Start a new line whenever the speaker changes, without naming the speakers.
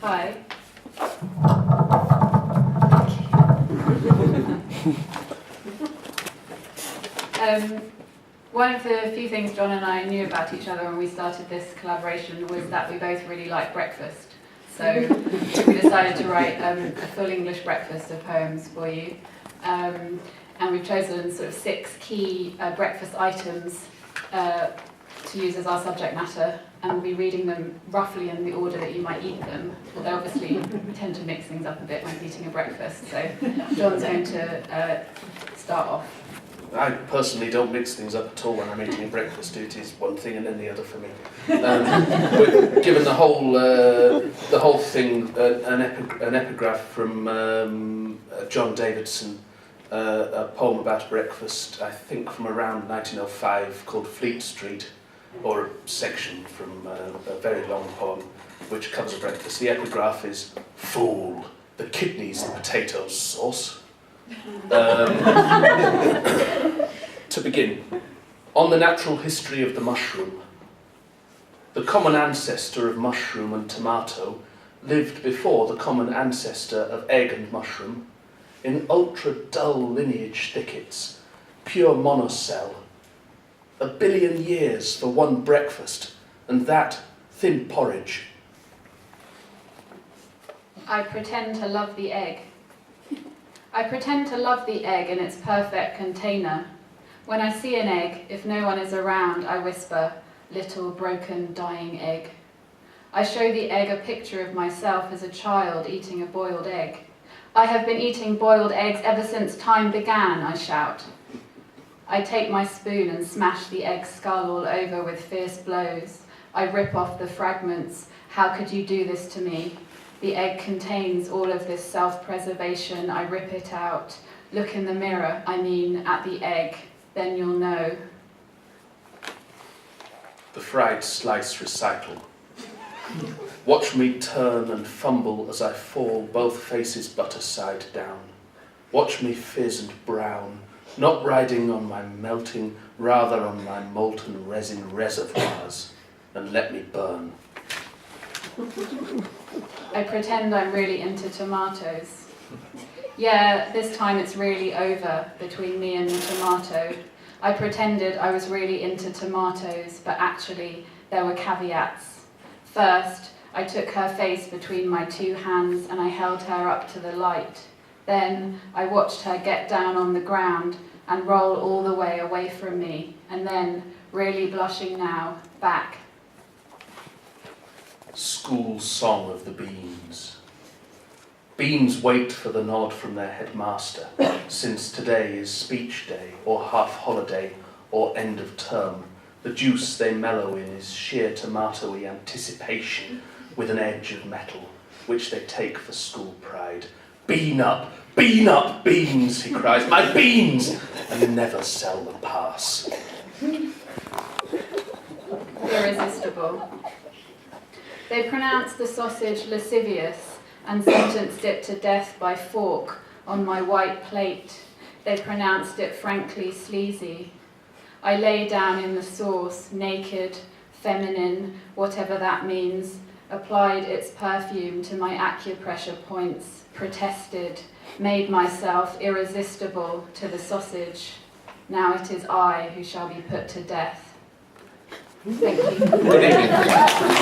Hi. One of the few things John and I knew about each other when we started this collaboration was that we both really like breakfast. So we decided to write a full English breakfast of poems for you. And we've chosen sort of 6 key breakfast items to use as our subject matter, and we'll be reading them roughly in the order that you might eat them. Although obviously we tend to mix things up a bit when eating a breakfast, so John's going to start off.
I personally don't mix things up at all when I'm eating breakfast. It is one thing and then the other for me. We've given the whole thing an epigraph from John Davidson, a poem about breakfast, I think from around 1905, called Fleet Street, or a section from a very long poem which covers breakfast. The epigraph is, "Fool, the kidneys and potatoes sauce." To begin, on the natural history of the mushroom. The common ancestor of mushroom and tomato lived before the common ancestor of egg and mushroom, in ultra-dull lineage thickets, pure monocell. 1 billion years for one breakfast, and that thin porridge.
I pretend to love the egg. I pretend to love the egg in its perfect container. When I see an egg, if no one is around, I whisper, "Little broken dying egg." I show the egg a picture of myself as a child eating a boiled egg. "I have been eating boiled eggs ever since time began," I shout. I take my spoon and smash the egg's skull all over with fierce blows. I rip off the fragments. How could you do this to me? The egg contains all of this self-preservation. I rip it out. Look in the mirror, I mean at the egg, then you'll know.
The fried slice recital. Watch me turn and fumble as I fall, both faces butter side down. Watch me fizz and brown, not riding on my melting, rather on my molten resin reservoirs, and let me burn.
I pretend I'm really into tomatoes. Yeah, this time it's really over between me and the tomato. I pretended I was really into tomatoes, but actually there were caveats. First, I took her face between my 2 hands and I held her up to the light. Then I watched her get down on the ground and roll all the way away from me, and then, really blushing now, back.
School song of the beans. Beans wait for the nod from their headmaster, since today is speech day, or half holiday, or end of term. The juice they mellow in is sheer tomatoey anticipation with an edge of metal, which they take for school pride. Bean up, beans, he cries, my beans! And never sell the pass.
Irresistible. They pronounced the sausage lascivious and sentenced it to death by fork on my white plate. They pronounced it frankly sleazy. I lay down in the sauce, naked, feminine, whatever that means, applied its perfume to my acupressure points, protested, made myself irresistible to the sausage. Now it is I who shall be put to death. Thank you.
Good evening.